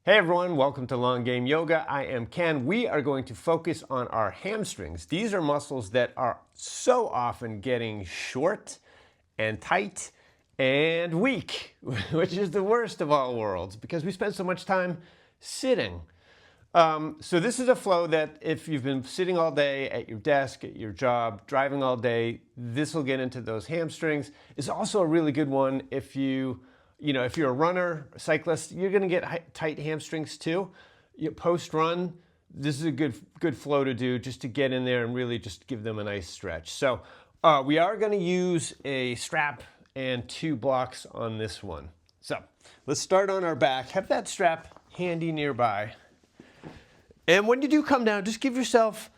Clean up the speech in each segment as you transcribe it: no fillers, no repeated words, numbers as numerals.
Hey everyone, welcome to Long Game Yoga. I am Ken. We are going to focus on our hamstrings. These are muscles that are so often getting short and tight and weak, which is the worst of all worlds because we spend so much time sitting. So this is a flow that if you've been sitting all day at your desk, at your job, driving all day, this will get into those hamstrings. It's also a really good one if if you're a runner, a cyclist, you're going to get tight hamstrings too. Post-run, this is a good flow to do just to get in there and really just give them a nice stretch. So we are going to use a strap and 2 blocks on this one. So let's start on our back. Have that strap handy nearby. And when you do come down, just give yourself,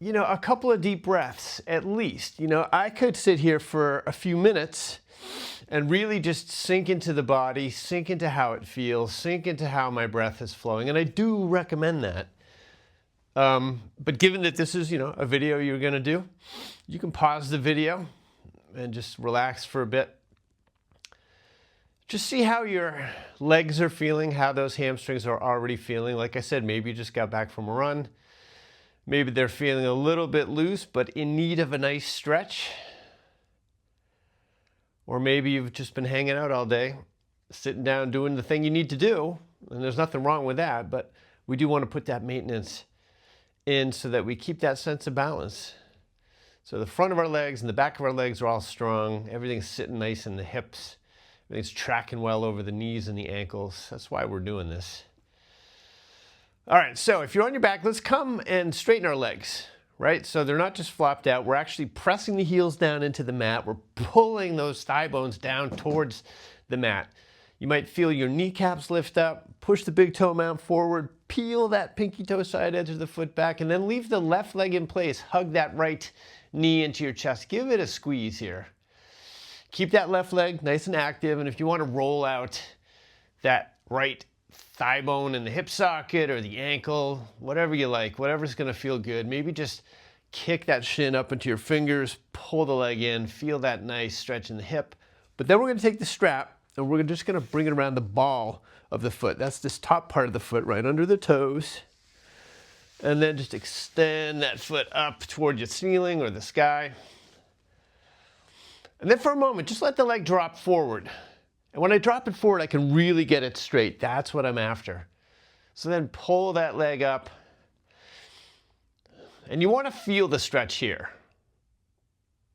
a couple of deep breaths at least. I could sit here for a few minutes and really just sink into the body, sink into how it feels, sink into how my breath is flowing. And I do recommend that. But given that this is, a video you're going to do, you can pause the video and just relax for a bit. Just see how your legs are feeling, how those hamstrings are already feeling. Like I said, maybe you just got back from a run. Maybe they're feeling a little bit loose, but in need of a nice stretch. Or maybe you've just been hanging out all day, sitting down, doing the thing you need to do. And there's nothing wrong with that, but we do want to put that maintenance in so that we keep that sense of balance. So the front of our legs and the back of our legs are all strong. Everything's sitting nice in the hips. Everything's tracking well over the knees and the ankles. That's why we're doing this. All right, so if you're on your back, let's come and straighten our legs, right? So they're not just flopped out. We're actually pressing the heels down into the mat. We're pulling those thigh bones down towards the mat. You might feel your kneecaps lift up, push the big toe mount forward, peel that pinky toe side edge of the foot back, and then leave the left leg in place. Hug that right knee into your chest. Give it a squeeze here. Keep that left leg nice and active, and if you want to roll out that right thigh bone in the hip socket or the ankle, whatever you like, whatever's going to feel good, maybe just kick that shin up into your fingers, pull the leg in, feel that nice stretch in the hip. But then we're going to take the strap and we're just going to bring it around the ball of the foot. That's this top part of the foot right under the toes. And then just extend that foot up toward your ceiling or the sky. And then for a moment, just let the leg drop forward. And when I drop it forward, I can really get it straight. That's what I'm after. So then pull that leg up. And you want to feel the stretch here.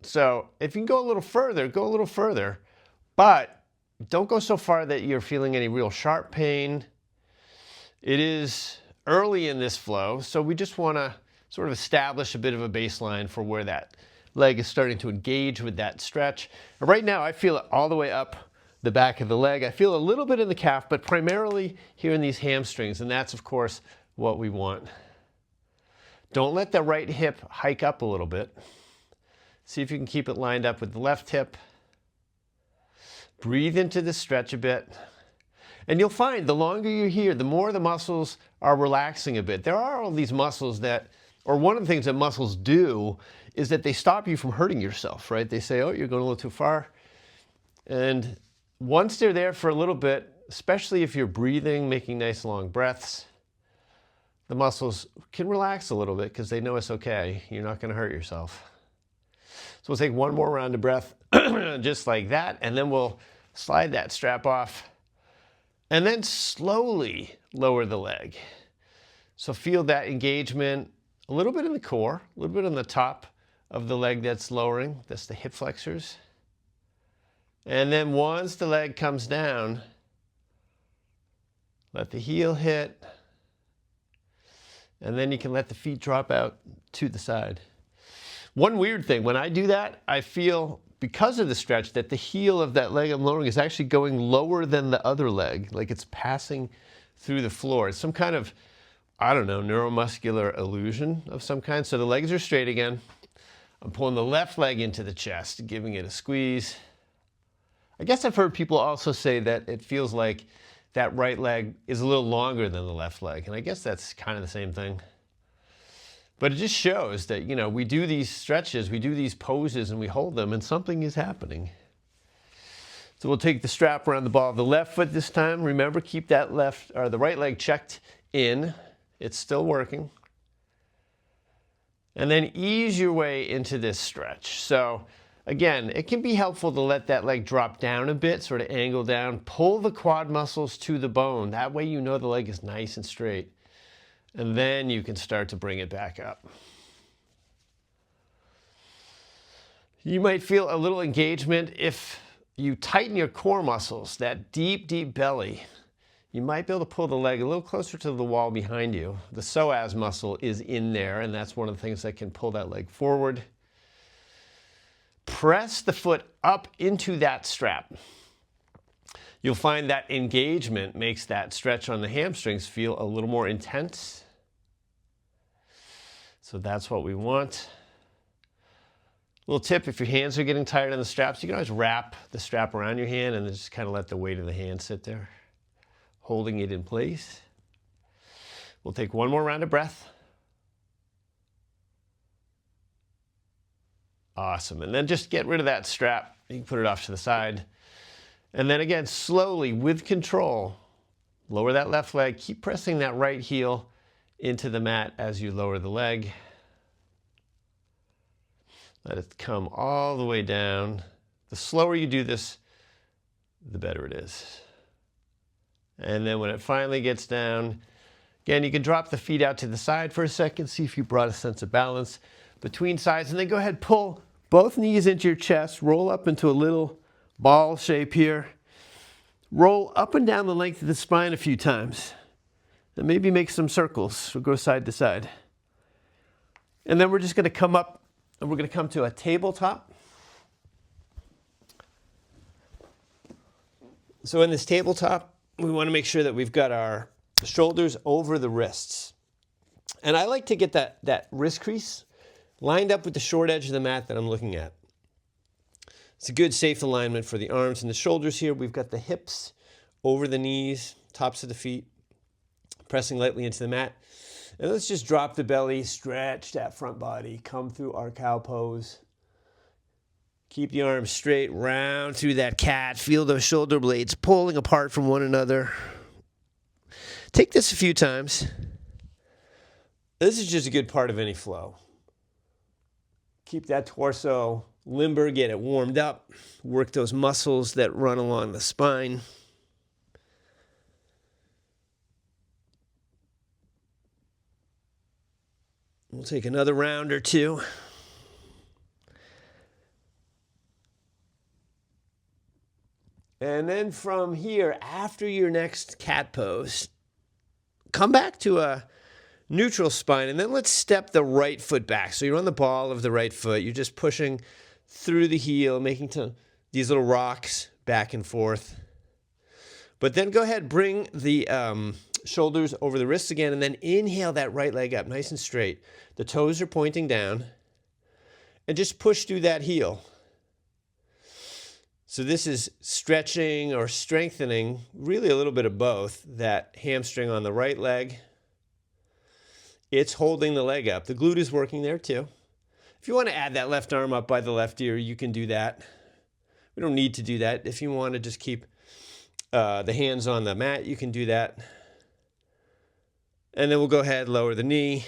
So if you can go a little further, go a little further. But don't go so far that you're feeling any real sharp pain. It is early in this flow, so we just want to sort of establish a bit of a baseline for where that leg is starting to engage with that stretch. And right now, I feel it all the way up the back of the leg. I feel a little bit in the calf, but primarily here in these hamstrings, and that's, of course, what we want. Don't let the right hip hike up a little bit. See if you can keep it lined up with the left hip. Breathe into the stretch a bit. And you'll find the longer you're here, the more the muscles are relaxing a bit. There are all these muscles that, or one of the things that muscles do is that they stop you from hurting yourself, right? They say, oh, you're going a little too far. And once they're there for a little bit, especially if you're breathing, making nice long breaths, the muscles can relax a little bit because they know it's okay. You're not going to hurt yourself. So we'll take one more round of breath, just like that, and then we'll slide that strap off. And then slowly lower the leg. So feel that engagement a little bit in the core, a little bit on the top of the leg that's lowering. That's the hip flexors. And then once the leg comes down, let the heel hit. And then you can let the feet drop out to the side. One weird thing, when I do that, I feel, because of the stretch, that the heel of that leg I'm lowering is actually going lower than the other leg, like it's passing through the floor. It's some kind of, I don't know, neuromuscular illusion of some kind. So the legs are straight again. I'm pulling the left leg into the chest, giving it a squeeze. I guess I've heard people also say that it feels like that right leg is a little longer than the left leg. And I guess that's kind of the same thing. But it just shows that, we do these stretches, we do these poses, and we hold them, and something is happening. So we'll take the strap around the ball of the left foot this time. Remember, keep that left or the right leg checked in. It's still working. And then ease your way into this stretch. So again, it can be helpful to let that leg drop down a bit, sort of angle down. Pull the quad muscles to the bone. That way you know the leg is nice and straight. And then you can start to bring it back up. You might feel a little engagement if you tighten your core muscles, that deep, deep belly. You might be able to pull the leg a little closer to the wall behind you. The psoas muscle is in there, and that's one of the things that can pull that leg forward. Press the foot up into that strap. You'll find that engagement makes that stretch on the hamstrings feel a little more intense. So that's what we want. Little tip, if your hands are getting tired on the straps, you can always wrap the strap around your hand and then just kind of let the weight of the hand sit there, holding it in place. We'll take one more round of breath. Awesome. And then just get rid of that strap. You can put it off to the side. And then again, slowly, with control, lower that left leg. Keep pressing that right heel into the mat as you lower the leg. Let it come all the way down. The slower you do this, the better it is. And then when it finally gets down, again, you can drop the feet out to the side for a second, see if you brought a sense of balance between sides, and then go ahead, pull both knees into your chest, roll up into a little ball shape here. Roll up and down the length of the spine a few times, and maybe make some circles, or go side to side. And then we're just gonna come up, and we're gonna come to a tabletop. So in this tabletop, we wanna make sure that we've got our shoulders over the wrists. And I like to get that wrist crease lined up with the short edge of the mat that I'm looking at. It's a good safe alignment for the arms and the shoulders here. We've got the hips over the knees, tops of the feet, pressing lightly into the mat. And let's just drop the belly, stretch that front body, come through our cow pose. Keep the arms straight, round through that cat. Feel those shoulder blades pulling apart from one another. Take this a few times. This is just a good part of any flow. Keep that torso limber, get it warmed up. Work those muscles that run along the spine. We'll take another round or two. And then from here, after your next cat pose, come back to a neutral spine, and then let's step the right foot back. So you're on the ball of the right foot. You're just pushing through the heel, making these little rocks back and forth. But then go ahead, bring the shoulders over the wrists again, and then inhale that right leg up nice and straight. The toes are pointing down, and just push through that heel. So this is stretching or strengthening, really a little bit of both, that hamstring on the right leg. It's holding the leg up. The glute is working there too. If you want to add that left arm up by the left ear, you can do that. We don't need to do that. If you want to just keep the hands on the mat, you can do that. And then we'll go ahead, lower the knee.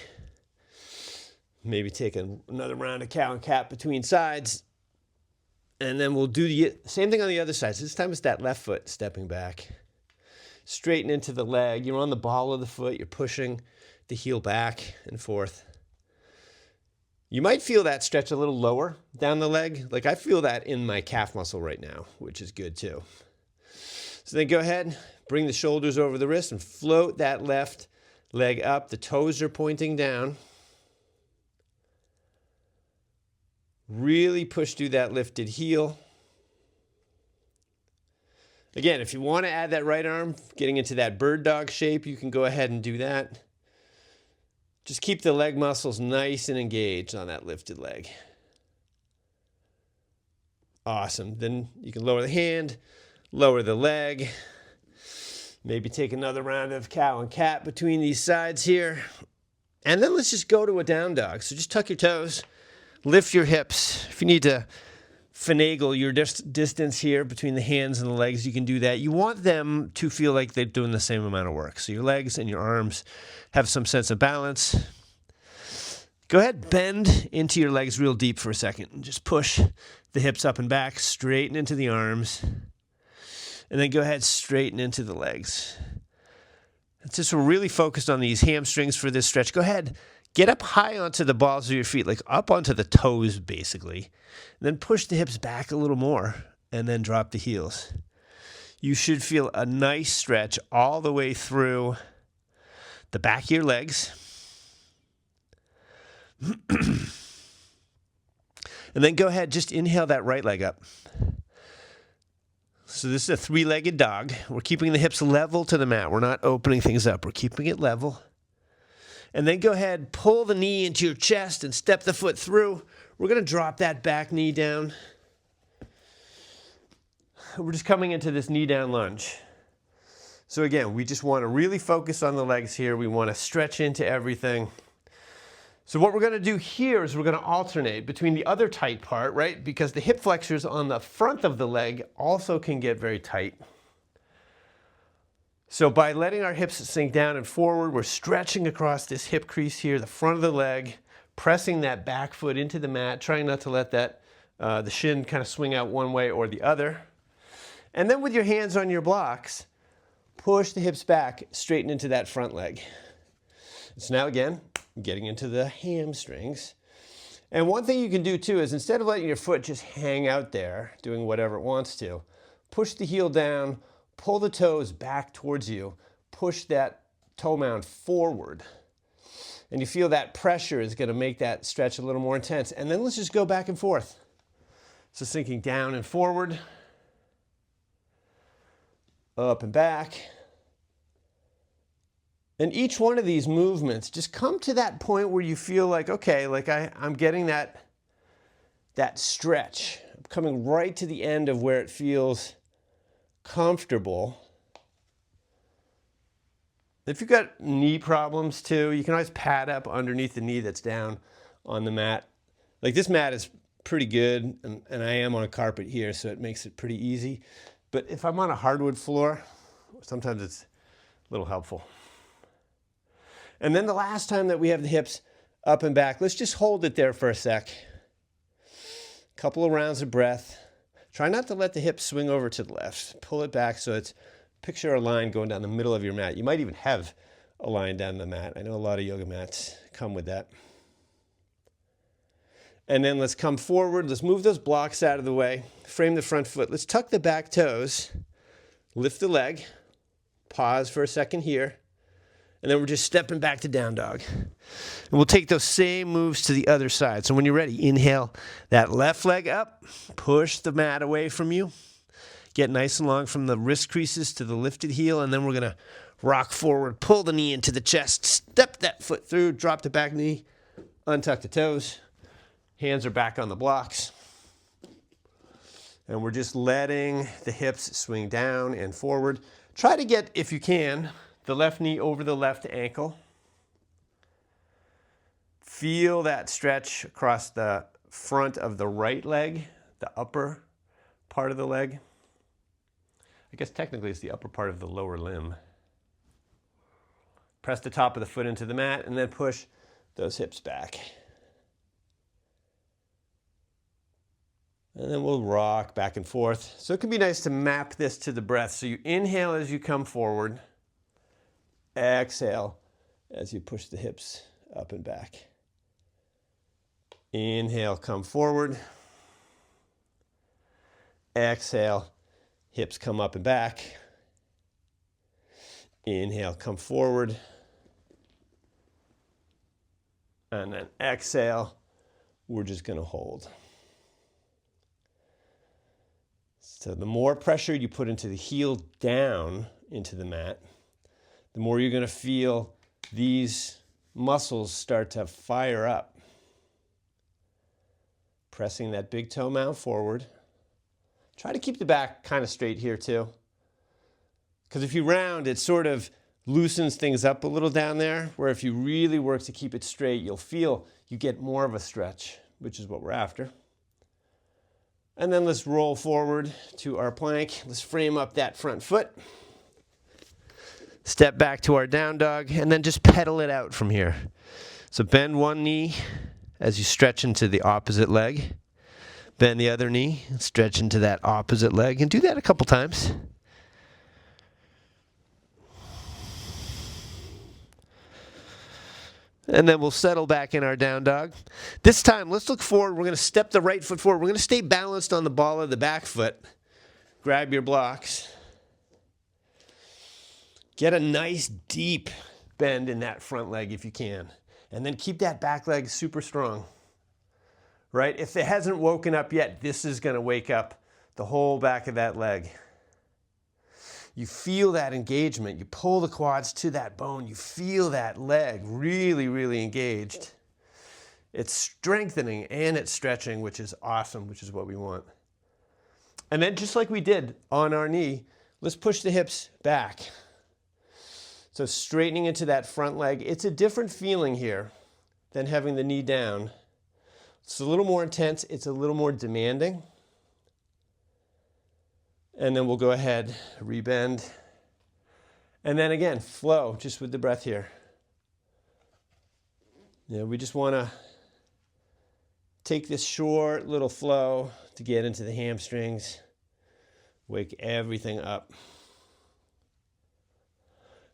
Maybe take another round of cow and cat between sides. And then we'll do the same thing on the other side. So this time it's that left foot stepping back. Straighten into the leg. You're on the ball of the foot. You're pushing the heel back and forth. You might feel that stretch a little lower down the leg. Like I feel that in my calf muscle right now, which is good too. So then go ahead, bring the shoulders over the wrist and float that left leg up. The toes are pointing down. Really push through that lifted heel. Again, if you want to add that right arm, getting into that bird dog shape, you can go ahead and do that. Just keep the leg muscles nice and engaged on that lifted leg. Awesome. Then you can lower the hand, lower the leg. Maybe take another round of cow and cat between these sides here. And then let's just go to a down dog. So just tuck your toes, lift your hips. If you need to finagle your distance here between the hands and the legs, you can do that. You want them to feel like they're doing the same amount of work. So your legs and your arms have some sense of balance. Go ahead, bend into your legs real deep for a second. And just push the hips up and back, straighten into the arms. And then go ahead, straighten into the legs. It's just we're really focused on these hamstrings for this stretch. Go ahead, get up high onto the balls of your feet, like up onto the toes, basically. And then push the hips back a little more, and then drop the heels. You should feel a nice stretch all the way through the back of your legs. And then go ahead, just inhale that right leg up. So this is a three-legged dog. We're keeping the hips level to the mat. We're not opening things up. We're keeping it level. And then go ahead, pull the knee into your chest and step the foot through. We're going to drop that back knee down. We're just coming into this knee down lunge. So again, we just want to really focus on the legs here. We want to stretch into everything. So what we're going to do here is we're going to alternate between the other tight part, right? Because the hip flexors on the front of the leg also can get very tight. So by letting our hips sink down and forward, we're stretching across this hip crease here, the front of the leg, pressing that back foot into the mat, trying not to let that the shin kind of swing out one way or the other. And then with your hands on your blocks, push the hips back, straighten into that front leg. So now again, getting into the hamstrings. And one thing you can do too is instead of letting your foot just hang out there, doing whatever it wants to, push the heel down, pull the toes back towards you, push that toe mound forward. And you feel that pressure is going to make that stretch a little more intense. And then let's just go back and forth. So sinking down and forward, up and back. And each one of these movements, just come to that point where you feel like, okay, like I'm getting that stretch. I'm coming right to the end of where it feels comfortable. If you've got knee problems too, you can always pad up underneath the knee that's down on the mat. Like this mat is pretty good, and I am on a carpet here, so it makes it pretty easy. But if I'm on a hardwood floor, sometimes it's a little helpful. And then the last time that we have the hips up and back, let's just hold it there for a sec. Couple of rounds of breath. Try not to let the hips swing over to the left. Pull it back so it's, picture a line going down the middle of your mat. You might even have a line down the mat. I know a lot of yoga mats come with that. And then let's come forward. Let's move those blocks out of the way. Frame the front foot. Let's tuck the back toes. Lift the leg. Pause for a second here. And then we're just stepping back to down dog. And we'll take those same moves to the other side. So when you're ready, inhale that left leg up. Push the mat away from you. Get nice and long from the wrist creases to the lifted heel. And then we're going to rock forward. Pull the knee into the chest. Step that foot through. Drop the back knee. Untuck the toes. Hands are back on the blocks. And we're just letting the hips swing down and forward. Try to get, if you can, the left knee over the left ankle. Feel that stretch across the front of the right leg, the upper part of the leg. I guess technically it's the upper part of the lower limb. Press the top of the foot into the mat and then push those hips back. And then we'll rock back and forth. So it can be nice to map this to the breath. So you inhale as you come forward. Exhale as you push the hips up and back. Inhale, come forward. Exhale, hips come up and back. Inhale, come forward. And then exhale, we're just going to hold. So the more pressure you put into the heel down into the mat, the more you're going to feel these muscles start to fire up. Pressing that big toe mound forward. Try to keep the back kind of straight here too. Because if you round, it sort of loosens things up a little down there, where if you really work to keep it straight, you'll feel you get more of a stretch, which is what we're after. And then let's roll forward to our plank. Let's frame up that front foot. Step back to our down dog, and then just pedal it out from here. So bend one knee as you stretch into the opposite leg. Bend the other knee, stretch into that opposite leg, and do that a couple times. And then we'll settle back in our down dog. This time, let's look forward. We're going to step the right foot forward. We're going to stay balanced on the ball of the back foot. Grab your blocks. Get a nice deep bend in that front leg if you can. And then keep that back leg super strong. Right? If it hasn't woken up yet, this is going to wake up the whole back of that leg. You feel that engagement. You pull the quads to that bone. You feel that leg really, really engaged. It's strengthening and it's stretching, which is awesome, which is what we want. And then just like we did on our knee, let's push the hips back. So straightening into that front leg. It's a different feeling here than having the knee down. It's a little more intense. It's a little more demanding. And then we'll go ahead, rebend. And then again, flow just with the breath here. Yeah, we just want to take this short little flow to get into the hamstrings. Wake everything up.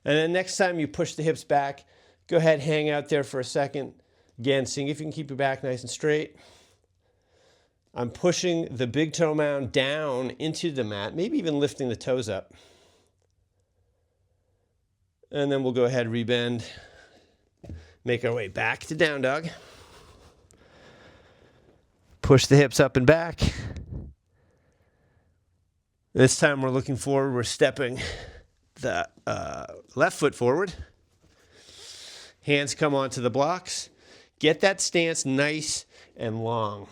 And then next time you push the hips back, go ahead, hang out there for a second. Again, seeing if you can keep your back nice and straight. I'm pushing the big toe mound down into the mat, maybe even lifting the toes up. And then we'll go ahead, rebend, make our way back to down dog. Push the hips up and back. This time we're looking forward, we're stepping the left foot forward. Hands come onto the blocks. Get that stance nice and long.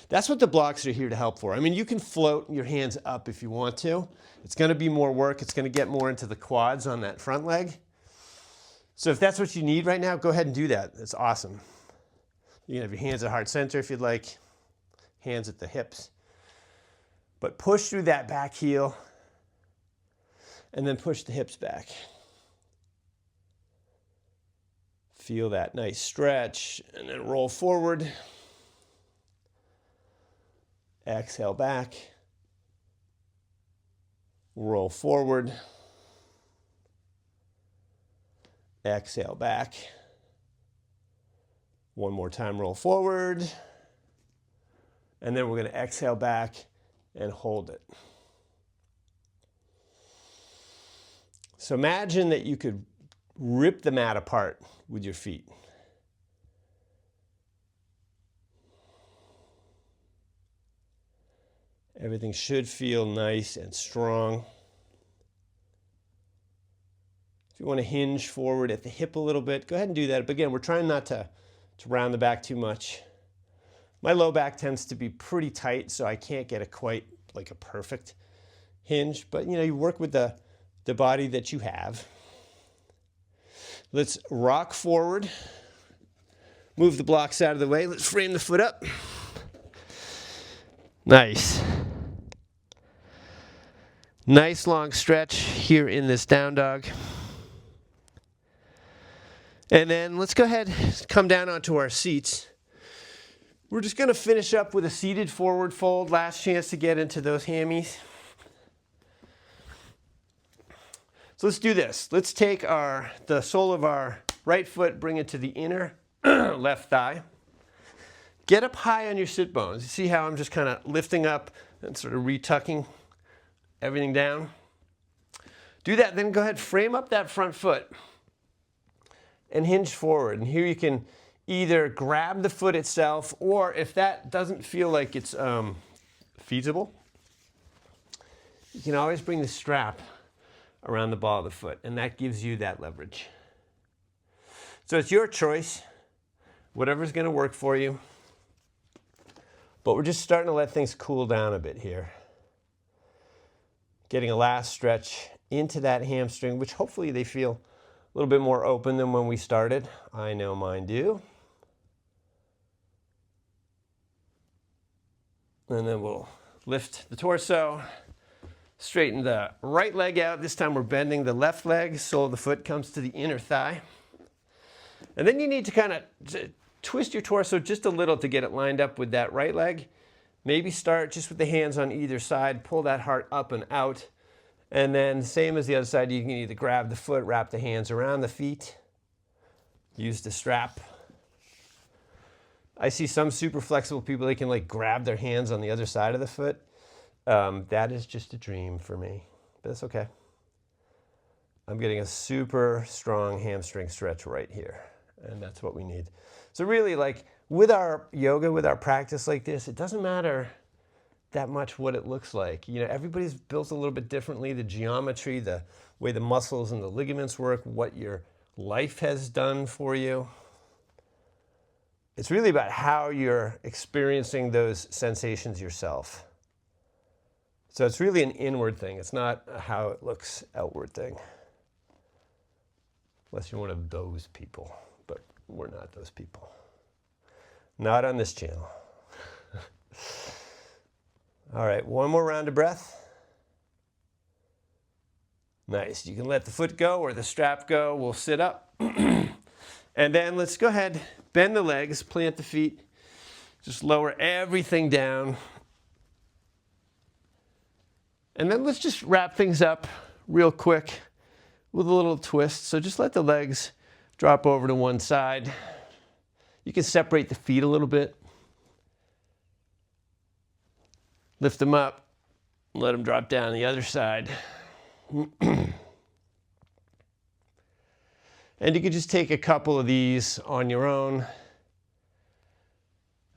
That's what the blocks are here to help for. I mean, you can float your hands up if you want to. It's going to be more work. It's going to get more into the quads on that front leg. So if that's what you need right now, go ahead and do that. That's awesome. You can have your hands at heart center if you'd like, hands at the hips. But push through that back heel and then push the hips back. Feel that nice stretch and then roll forward. Exhale back. Roll forward. Exhale back. One more time, roll forward. And then we're going to exhale back and hold it. So imagine that you could rip the mat apart with your feet. Everything should feel nice and strong. If you want to hinge forward at the hip a little bit, go ahead and do that. But again, we're trying not to round the back too much. My low back tends to be pretty tight, so I can't get it quite like a perfect hinge. But you work with the body that you have. Let's rock forward. Move the blocks out of the way. Let's frame the foot up. Nice. Nice long stretch here in this down dog. And then let's go ahead, come down onto our seats. We're just going to finish up with a seated forward fold. Last chance to get into those hammies. So let's do this. Let's take the sole of our right foot, bring it to the inner left thigh. Get up high on your sit bones. You see how I'm just kind of lifting up and sort of retucking everything down? Do that, then go ahead, frame up that front foot and hinge forward. And here you can either grab the foot itself, or if that doesn't feel like it's feasible, you can always bring the strap around the ball of the foot, and that gives you that leverage. So it's your choice, whatever's going to work for you. But we're just starting to let things cool down a bit here. Getting a last stretch into that hamstring, which hopefully they feel a little bit more open than when we started. I know mine do. And then we'll lift the torso, straighten the right leg out. This time we're bending the left leg, sole of the foot comes to the inner thigh. And then you need to kind of twist your torso just a little to get it lined up with that right leg. Maybe start just with the hands on either side, pull that heart up and out. And then same as the other side, you can either grab the foot, wrap the hands around the feet, use the strap. I see some super flexible people, they can like grab their hands on the other side of the foot. That is just a dream for me, but that's okay. I'm getting a super strong hamstring stretch right here, and that's what we need. So really, like with our yoga, with our practice like this, it doesn't matter that much what it looks like. You know, everybody's built a little bit differently, the geometry, the way the muscles and the ligaments work, what your life has done for you. It's really about how you're experiencing those sensations yourself. So it's really an inward thing. It's not a how it looks outward thing. Unless you're one of those people, but we're not those people. Not on this channel. All right, one more round of breath. Nice. You can let the foot go or the strap go. We'll sit up. And then let's go ahead, bend the legs, plant the feet. Just lower everything down. And then let's just wrap things up real quick with a little twist. So just let the legs drop over to one side. You can separate the feet a little bit. Lift them up, let them drop down the other side. And you can just take a couple of these on your own.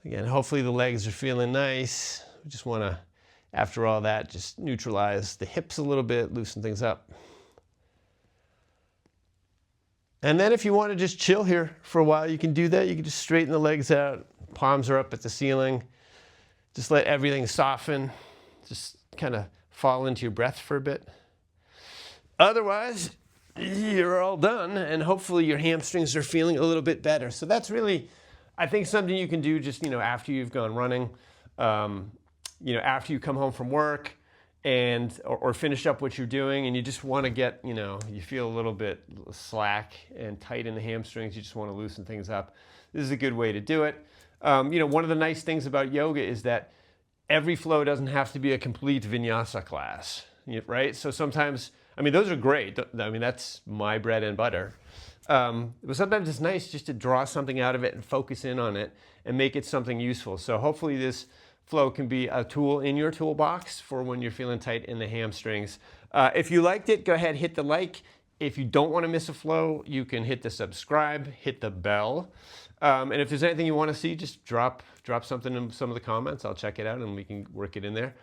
Again, hopefully the legs are feeling nice. We just want to, after all that, just neutralize the hips a little bit, loosen things up. And then if you want to just chill here for a while, you can do that. You can just straighten the legs out. Palms are up at the ceiling. Just let everything soften. Just kind of fall into your breath for a bit. Otherwise, you're all done, and hopefully your hamstrings are feeling a little bit better. So that's really, I think, something you can do just, after you've gone running, after you come home from work and or finish up what you're doing, and you just want to get, you feel a little bit slack and tight in the hamstrings. You just want to loosen things up. This is a good way to do it. One of the nice things about yoga is that every flow doesn't have to be a complete vinyasa class, right? So sometimes, those are great. That's my bread and butter. But sometimes it's nice just to draw something out of it and focus in on it and make it something useful. So hopefully this flow can be a tool in your toolbox for when you're feeling tight in the hamstrings. If you liked it, go ahead, hit the like. If you don't want to miss a flow, you can hit the subscribe, hit the bell. And if there's anything you want to see, just drop something in some of the comments. I'll check it out and we can work it in there.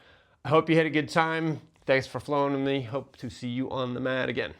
I hope you had a good time. Thanks for flowing with me. Hope to see you on the mat again.